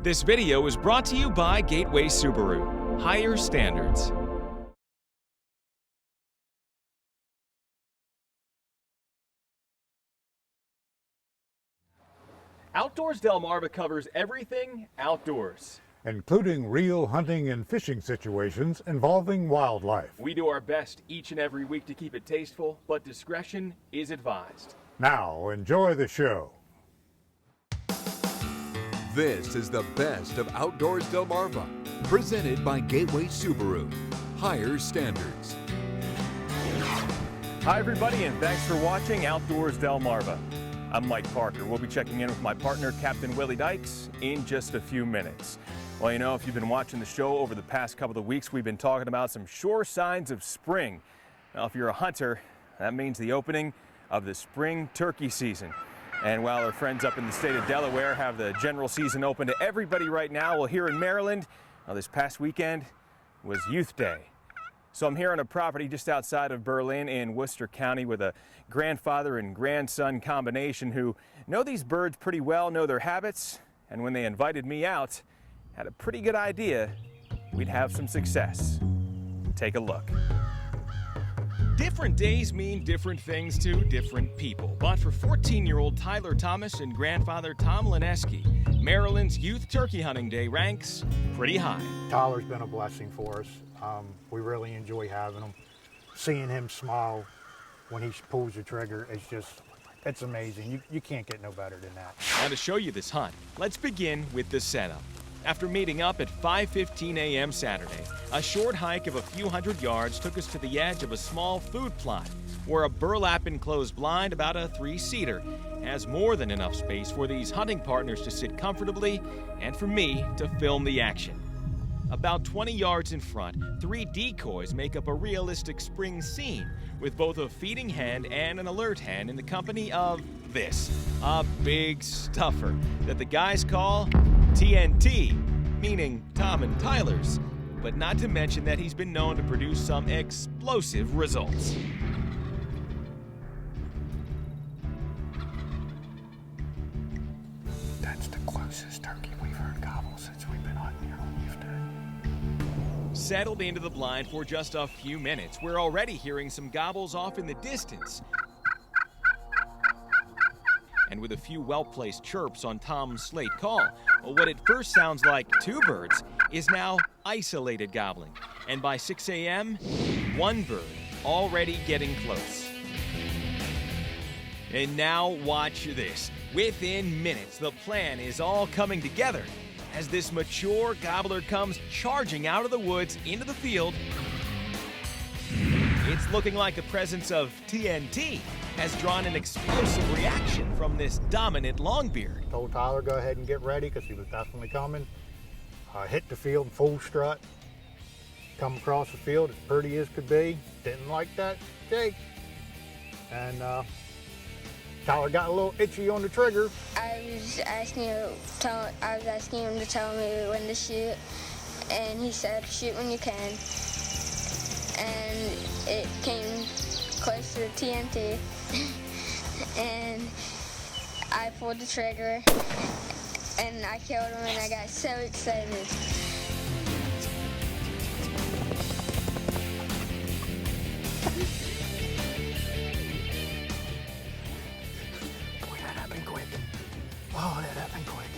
This video is brought to you by Gateway Subaru. Higher standards. Outdoors Delmarva covers everything outdoors, including real hunting and fishing situations involving wildlife. We do our best each and every week to keep it tasteful, but discretion is advised. Now, enjoy the show. This is the best of Outdoors Delmarva, presented by Gateway Subaru. Higher standards. Hi everybody, and thanks for watching Outdoors Delmarva. I'm Mike Parker. We'll be checking in with my partner, Captain Willie Dykes, in just a few minutes. Well, you know, if you've been watching the show over the past couple of weeks, we've been talking about some sure signs of spring. Now, if you're a hunter, that means the opening of the spring turkey season. And while our friends up in the state of Delaware have the general season open to everybody right now, well, here in Maryland, this past weekend was Youth Day. So I'm here on a property just outside of Berlin in Worcester County with a grandfather and grandson combination who know these birds pretty well, know their habits, and when they invited me out, had a pretty good idea we'd have some success. Take a look. Different days mean different things to different people. But for 14-year-old Tyler Thomas and grandfather Tom Lineski, Maryland's Youth Turkey Hunting Day ranks pretty high. Tyler's been a blessing for us. We really enjoy having him. Seeing him smile when he pulls the trigger, it's amazing. You can't get no better than that. Now to show you this hunt, let's begin with the setup. After meeting up at 5:15 a.m. Saturday, a short hike of a few hundred yards took us to the edge of a small food plot where a burlap enclosed blind, about a 3-seater, has more than enough space for these hunting partners to sit comfortably and for me to film the action. About 20 yards in front, 3 decoys make up a realistic spring scene with both a feeding hen and an alert hen in the company of this, a big stuffer that the guys call TNT, meaning Tom and Tyler's, but not to mention that he's been known to produce some explosive results. That's the closest turkey we've heard gobble since we've been hunting here on Youth Day. Settled into the blind for just a few minutes, we're already hearing some gobbles off in the distance. And with a few well-placed chirps on Tom's slate call, what at first sounds like 2 birds is now isolated gobbling. And by 6 a.m., 1 bird already getting close. And now watch this. Within minutes, the plan is all coming together as this mature gobbler comes charging out of the woods into the field. It's looking like the presence of TNT has drawn an explosive reaction from this dominant longbeard. Told Tyler go ahead and get ready because he was definitely coming. Hit the field full strut. Come across the field as pretty as could be. Didn't like that shake. And Tyler got a little itchy on the trigger. I was asking him to tell me when to shoot, and he said, shoot when you can. And it came close to the TNT, and I pulled the trigger, and I killed him, and I got so excited. Boy, that happened quick. Oh, that happened quick.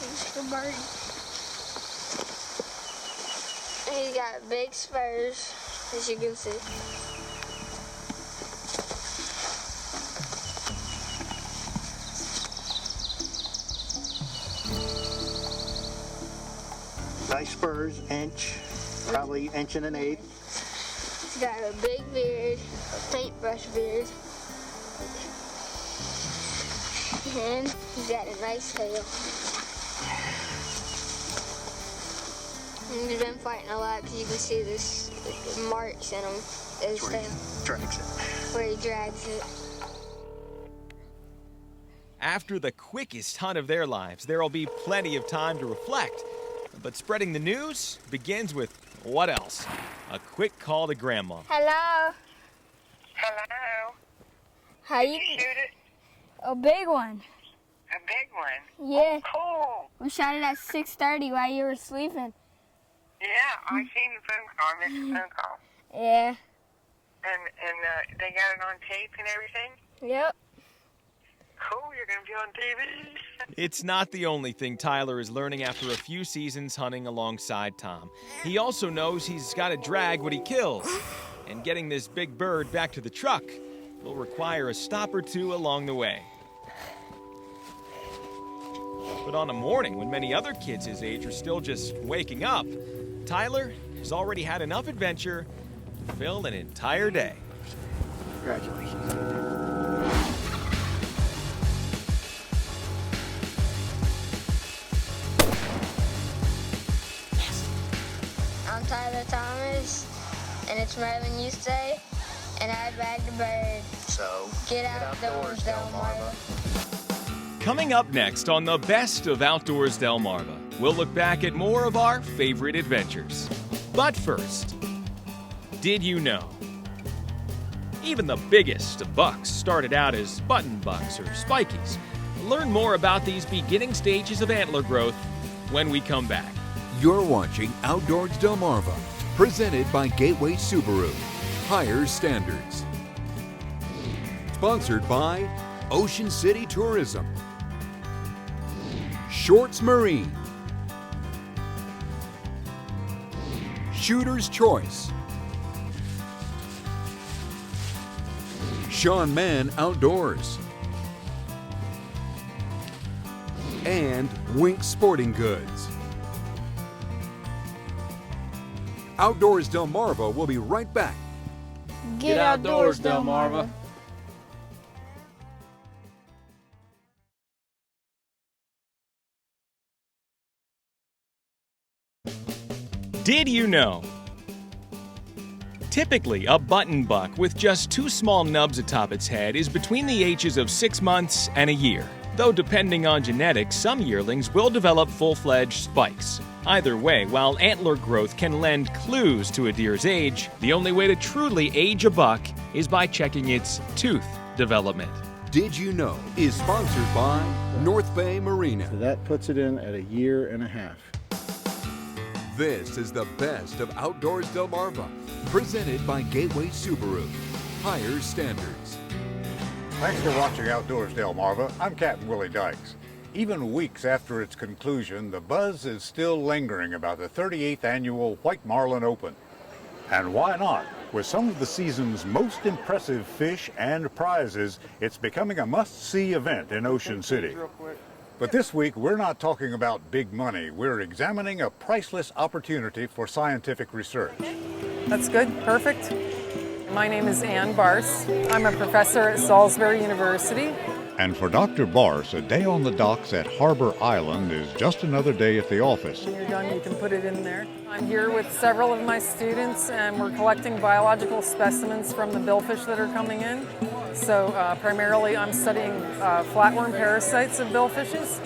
It's the bird. He's got big spurs, as you can see. Nice spurs, probably inch and an eighth. He's got a big beard, a paintbrush beard. And he's got a nice tail. He's been fighting a lot because you can see this marks in him. His tail. Drags it. Where he drags it. After the quickest hunt of their lives, there'll be plenty of time to reflect. But spreading the news begins with what else? A quick call to Grandma. Hello. Hello. How you? Shoot it. A big one. A big one? Yeah. Cool. We shot it at 6:30 while you were sleeping. Yeah, I seen the phone call. I missed the phone call. Yeah. And they got it on tape and everything? Yep. Cool, you're going to be on TV. It's not the only thing Tyler is learning after a few seasons hunting alongside Tom. He also knows he's got to drag what he kills. And getting this big bird back to the truck will require a stop or two along the way. But on a morning when many other kids his age are still just waking up, Tyler has already had enough adventure to fill an entire day. Congratulations. I'm Tyler Thomas, and it's Merlin Youth Day, and I bagged a bird. So, Get outdoors, Delmarva. Coming up next on the Best of Outdoors Delmarva, we'll look back at more of our favorite adventures. But first, did you know? Even the biggest of bucks started out as button bucks or spikies. Learn more about these beginning stages of antler growth when we come back. You're watching Outdoors Delmarva, presented by Gateway Subaru. Higher standards. Sponsored by Ocean City Tourism, Shorts Marine, Shooter's Choice, Sean Mann Outdoors, and Wink Sporting Goods. Outdoors Delmarva will be right back. Get outdoors, Delmarva. Did you know? Typically, a button buck with just two small nubs atop its head is between the ages of 6 months and a year. Though depending on genetics, some yearlings will develop full-fledged spikes. Either way, while antler growth can lend clues to a deer's age, the only way to truly age a buck is by checking its tooth development. Did You Know is sponsored by North Bay Marina. So that puts it in at a year and a half. This is the best of Outdoors Delmarva, presented by Gateway Subaru. Higher standards. Thanks for watching Outdoors Delmarva. I'm Captain Willie Dykes. Even weeks after its conclusion, the buzz is still lingering about the 38th annual White Marlin Open. And why not? With some of the season's most impressive fish and prizes, it's becoming a must-see event in Ocean City. But this week, we're not talking about big money. We're examining a priceless opportunity for scientific research. That's good, perfect. My name is Ann Barse. I'm a professor at Salisbury University. And for Dr. Barse, a day on the docks at Harbor Island is just another day at the office. When you're done, you can put it in there. I'm here with several of my students, and we're collecting biological specimens from the billfish that are coming in. So primarily I'm studying flatworm parasites of billfishes,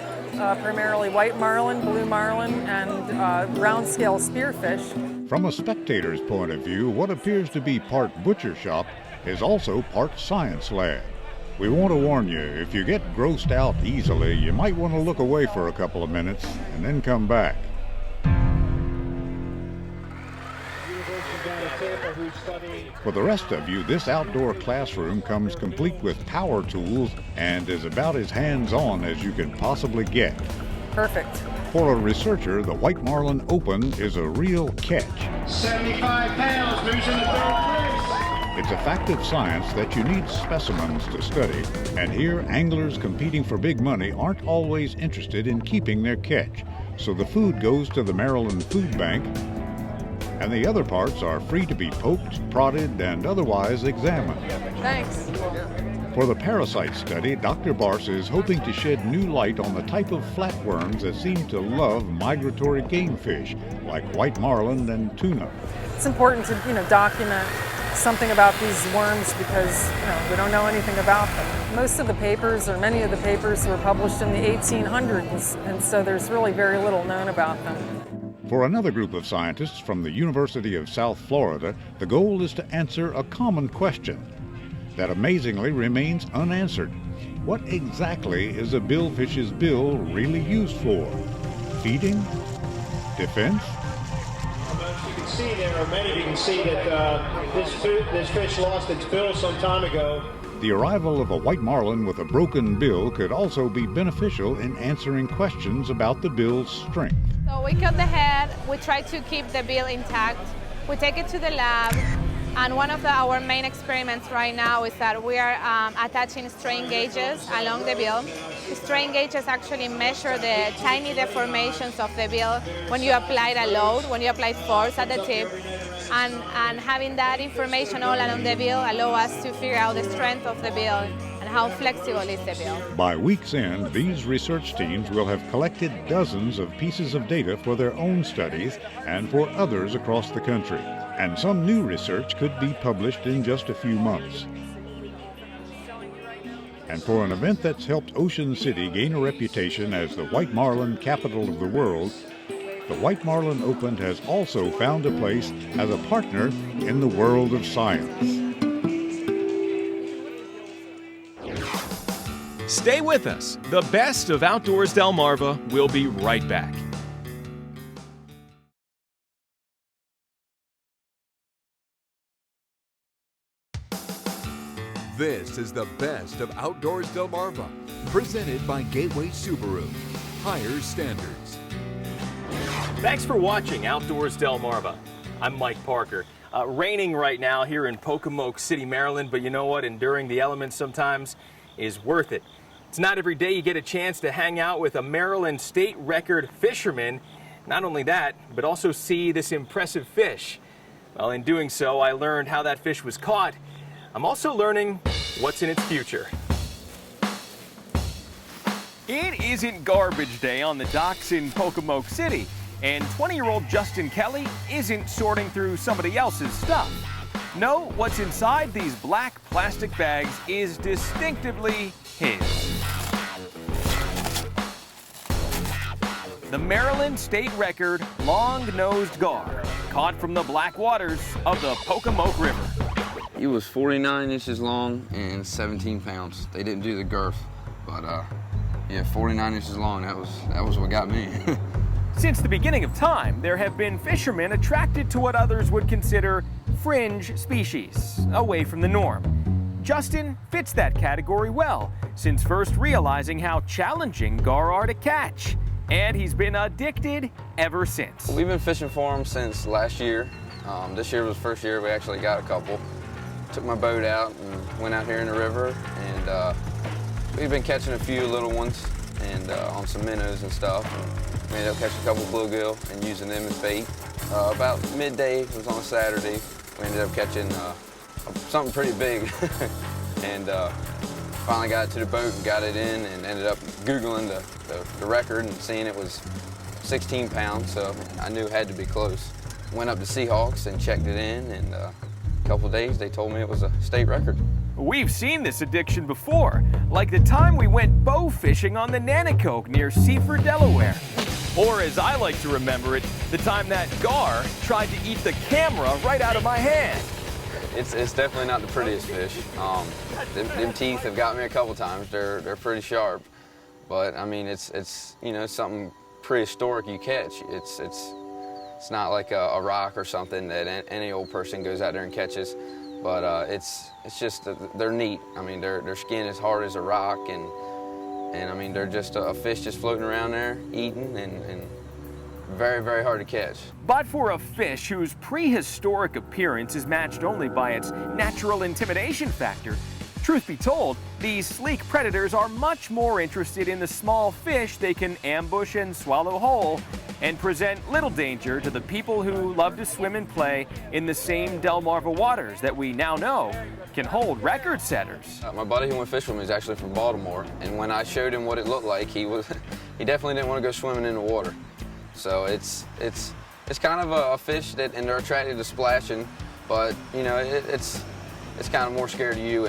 primarily white marlin, blue marlin, and round-scale spearfish. From a spectator's point of view, what appears to be part butcher shop is also part science lab. We want to warn you, if you get grossed out easily, you might want to look away for a couple of minutes and then come back. For the rest of you, this outdoor classroom comes complete with power tools and is about as hands-on as you can possibly get. Perfect. For a researcher, the White Marlin Open is a real catch. 75 pounds, moves into third place. It's a fact of science that you need specimens to study, and here anglers competing for big money aren't always interested in keeping their catch, so the food goes to the Maryland Food Bank, and the other parts are free to be poked, prodded, and otherwise examined. Thanks. For the parasite study, Dr. Barse is hoping to shed new light on the type of flatworms that seem to love migratory game fish, like white marlin and tuna. It's important to, document something about these worms because, we don't know anything about them. Most of the papers, or many of the papers, were published in the 1800s, and so there's really very little known about them. For another group of scientists from the University of South Florida, the goal is to answer a common question that amazingly remains unanswered. What exactly is a billfish's bill really used for? Feeding? Defense? You can see there, or many of you can see that this fish lost its bill some time ago. The arrival of a white marlin with a broken bill could also be beneficial in answering questions about the bill's strength. So we cut the head, we try to keep the bill intact, we take it to the lab, and one of our main experiments right now is that we are attaching strain gauges along the bill. The strain gauges actually measure the tiny deformations of the bill when you apply a load, when you apply force at the tip. And having that information all along the bill allow us to figure out the strength of the bill and how flexible is the bill. By week's end, these research teams will have collected dozens of pieces of data for their own studies and for others across the country. And some new research could be published in just a few months. And for an event that's helped Ocean City gain a reputation as the white marlin capital of the world, the White Marlin Open has also found a place as a partner in the world of science. Stay with us. The best of Outdoors Delmarva will be right back. This is the best of Outdoors Delmarva, presented by Gateway Subaru. Higher standards. Thanks for watching Outdoors Delmarva. I'm Mike Parker. Raining right now here in Pocomoke City, Maryland, but you know what? Enduring the elements sometimes is worth it. It's not every day you get a chance to hang out with a Maryland state record fisherman. Not only that, but also see this impressive fish. Well, in doing so, I learned how that fish was caught. I'm also learning what's in its future. It isn't garbage day on the docks in Pocomoke City, and 20-year-old Justin Kelly isn't sorting through somebody else's stuff. No, what's inside these black plastic bags is distinctively his. The Maryland state record long-nosed gar, caught from the black waters of the Pocomoke River. He was 49 inches long and 17 pounds. They didn't do the girth, but yeah, 49 inches long, that was what got me. Since the beginning of time, there have been fishermen attracted to what others would consider fringe species, away from the norm. Justin fits that category well, since first realizing how challenging gar are to catch. And he's been addicted ever since. We've been fishing for them since last year. This year was the first year we actually got a couple. Took my boat out and went out here in the river, and we've been catching a few little ones and on some minnows and stuff. And we ended up catching a couple bluegill and using them as bait. About midday, it was on a Saturday, we ended up catching something pretty big. And finally got it to the boat and got it in, and ended up Googling the record and seeing it was 16 pounds, so I knew it had to be close. Went up to Seahawks and checked it in, and a couple of days they told me it was a state record. We've seen this addiction before, like the time we went bow fishing on the Nanticoke near Seaford, Delaware. Or as I like to remember it, the time that gar tried to eat the camera right out of my hand. It's definitely not the prettiest fish. Them teeth have got me a couple times. They're pretty sharp, but I mean it's you know, something prehistoric you catch. It's not like a rock or something that any old person goes out there and catches, but it's just they're neat. I mean their skin is hard as a rock, and I mean they're just a fish just floating around there eating, and very, very hard to catch. But for a fish whose prehistoric appearance is matched only by its natural intimidation factor, truth be told, these sleek predators are much more interested in the small fish they can ambush and swallow whole, and present little danger to the people who love to swim and play in the same Delmarva waters that we now know can hold record setters. My buddy who went fishing with me is actually from Baltimore, and when I showed him what it looked like, he definitely didn't want to go swimming in the water. So it's kind of a fish that, and they're attracted to splashing, but you know it's kind of more scared of you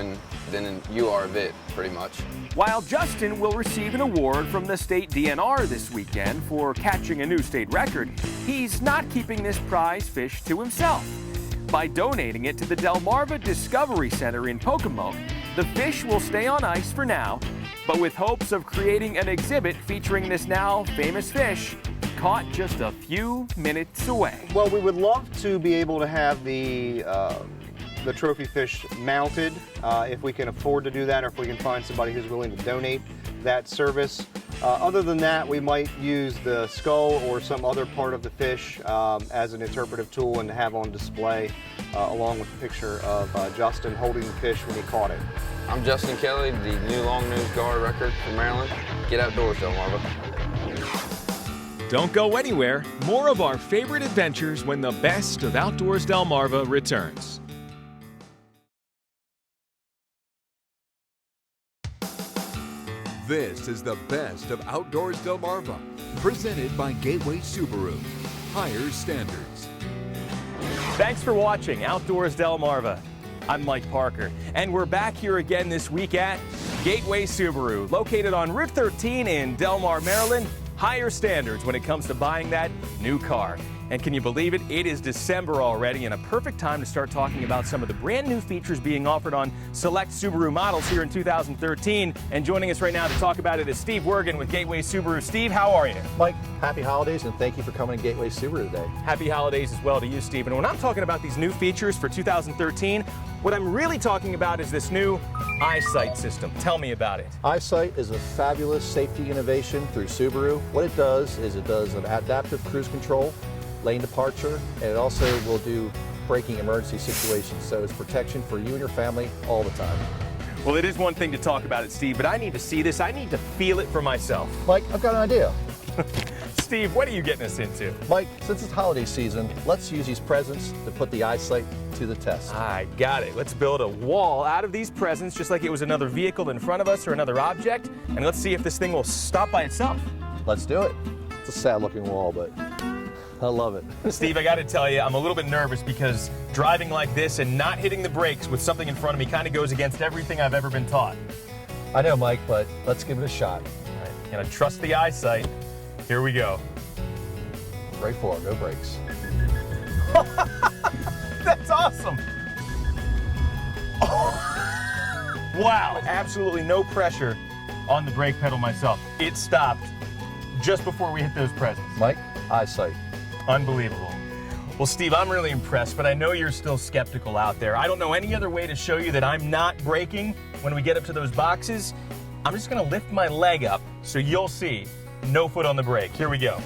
than you are of it, pretty much. While Justin will receive an award from the state DNR this weekend for catching a new state record, he's not keeping this prize fish to himself. By donating it to the Delmarva Discovery Center in Pocomoke, the fish will stay on ice for now but with hopes of creating an exhibit featuring this now famous fish caught just a few minutes away. Well, we would love to be able to have the trophy fish mounted if we can afford to do that, or if we can find somebody who's willing to donate that service. Other than that, we might use the skull or some other part of the fish as an interpretive tool and have on display along with a picture of Justin holding the fish when he caught it. I'm Justin Kelly, the new long-nosed gar record from Maryland. Get outdoors, Delmarva. Don't go anywhere. More of our favorite adventures when the best of Outdoors Delmarva returns. This is the best of Outdoors Delmarva, presented by Gateway Subaru. Higher standards. Thanks for watching Outdoors Delmarva. I'm Mike Parker, and we're back here again this week at Gateway Subaru, located on Route 13 in Delmar, Maryland. Higher standards when it comes to buying that new car. And can you believe it? It is December already, and a perfect time to start talking about some of the brand new features being offered on select Subaru models here in 2013. And joining us right now to talk about it is Steve Wergen with Gateway Subaru. Steve, how are you? Mike, happy holidays, and thank you for coming to Gateway Subaru today. Happy holidays as well to you, Steve. And when I'm talking about these new features for 2013, what I'm really talking about is this new EyeSight system. Tell me about it. EyeSight is a fabulous safety innovation through Subaru. What it does is it does an adaptive cruise control, lane departure, and it also will do braking emergency situations. So it's protection for you and your family all the time. Well, it is one thing to talk about it, Steve, but I need to see this. I need to feel it for myself. Mike, I've got an idea. Steve, what are you getting us into? Mike, since it's holiday season, let's use these presents to put the EyeSight to the test. I got it. Let's build a wall out of these presents just like it was another vehicle in front of us or another object, and let's see if this thing will stop by itself. Let's do it. It's a sad looking wall, but I love it. Steve, I got to tell you, I'm a little bit nervous because driving like this and not hitting the brakes with something in front of me kind of goes against everything I've ever been taught. I know, Mike, but let's give it a shot. All right, gonna trust the EyeSight. Here we go. Right forward, no brakes. That's awesome. Wow, absolutely no pressure on the brake pedal myself. It stopped just before we hit those presents. Mike, EyeSight. Unbelievable. Well, Steve, I'm really impressed, but I know you're still skeptical out there. I don't know any other way to show you that I'm not braking when we get up to those boxes. I'm just gonna lift my leg up so you'll see. No foot on the brake. Here we go.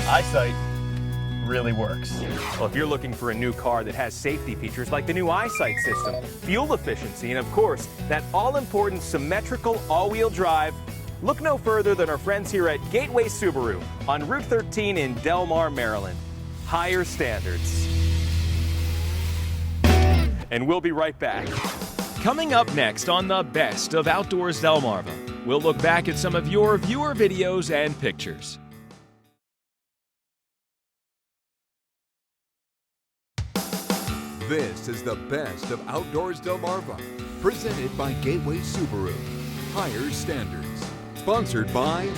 EyeSight really works. Well, if you're looking for a new car that has safety features like the new EyeSight system, fuel efficiency, and of course, that all-important symmetrical all-wheel drive, look no further than our friends here at Gateway Subaru on Route 13 in Delmar, Maryland. Higher standards. And we'll be right back. Coming up next on the best of Outdoors Delmarva, we'll look back at some of your viewer videos and pictures. This is the best of Outdoors Delmarva, presented by Gateway Subaru. Higher standards. Sponsored by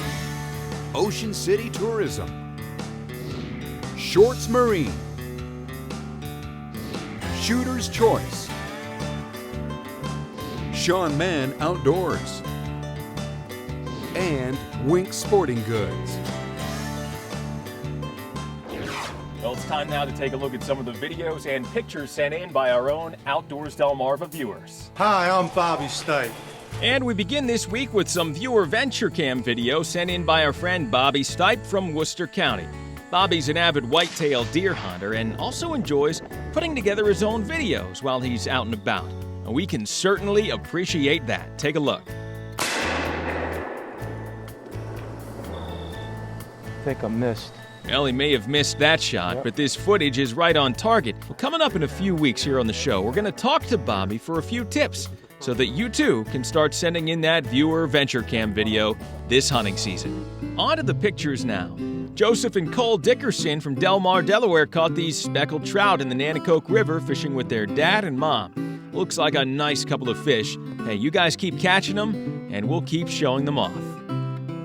Ocean City Tourism, Shorts Marine, Shooter's Choice, Sean Mann Outdoors, and Wink Sporting Goods. Well, it's time now to take a look at some of the videos and pictures sent in by our own Outdoors Delmarva viewers. Hi, I'm Bobby Stipe. And we begin this week with some viewer Venture Cam video sent in by our friend Bobby Stipe from Worcester County. Bobby's an avid whitetail deer hunter and also enjoys putting together his own videos while he's out and about. And we can certainly appreciate that. Take a look. I think I missed. Well, he may have missed that shot, but this footage is right on target. Well, coming up in a few weeks here on the show, we're going to talk to Bobby for a few tips so that you too can start sending in that viewer Venture Cam video this hunting season. On to the pictures now. Joseph and Cole Dickerson from Delmar, Delaware caught these speckled trout in the Nanticoke River fishing with their dad and mom. Looks like a nice couple of fish. Hey, you guys keep catching them, and we'll keep showing them off.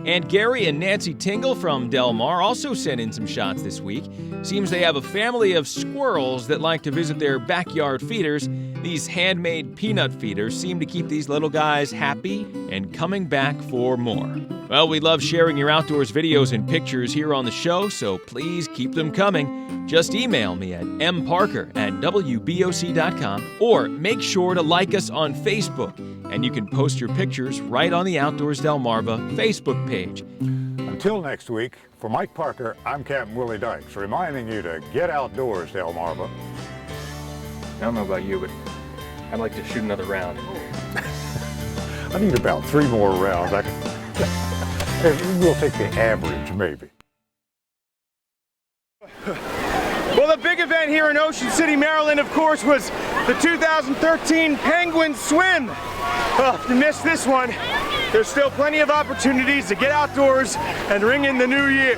And Gary and Nancy Tingle from Del Mar also sent in some shots this week. Seems they have a family of squirrels that like to visit their backyard feeders. These handmade peanut feeders seem to keep these little guys happy and coming back for more. Well, we love sharing your outdoors videos and pictures here on the show, so please keep them coming. Just email me at mparker@wboc.com or make sure to like us on Facebook. And you can post your pictures right on the Outdoors Delmarva Facebook page. Until next week, for Mike Parker, I'm Captain Willie Dykes, reminding you to get outdoors, Delmarva. I don't know about you, but I'd like to shoot another round. I need about 3 more rounds. We'll take the average, maybe. Well, the big event here in Ocean City, Maryland, of course, was the 2013 Penguin Swim. Well, if you missed this one, there's still plenty of opportunities to get outdoors and ring in the new year.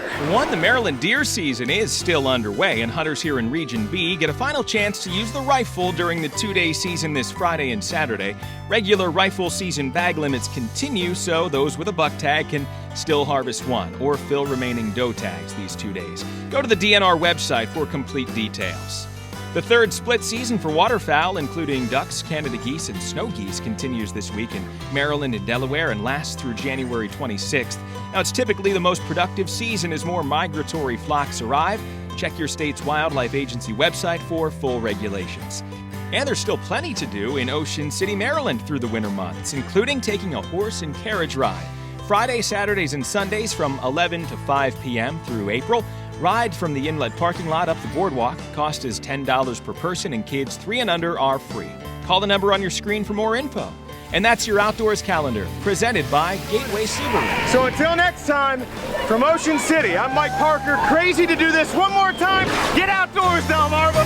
The Maryland deer season is still underway, and hunters here in Region B get a final chance to use the rifle during the 2-day season this Friday and Saturday. Regular rifle season bag limits continue, so those with a buck tag can still harvest one or fill remaining doe tags these 2 days. Go to the DNR website for complete details. The third split season for waterfowl, including ducks, Canada geese, and snow geese, continues this week in Maryland and Delaware and lasts through January 26th. Now, it's typically the most productive season as more migratory flocks arrive. Check your state's wildlife agency website for full regulations. And there's still plenty to do in Ocean City, Maryland through the winter months, including taking a horse and carriage ride. Friday, Saturdays, and Sundays from 11 to 5 p.m. through April. Ride from the inlet parking lot up the boardwalk. Cost is $10 per person, and kids 3 and under are free. Call the number on your screen for more info. And that's your Outdoors Calendar, presented by Gateway Subaru. So until next time, from Ocean City, I'm Mike Parker, crazy to do this one more time. Get outdoors, Delmarva!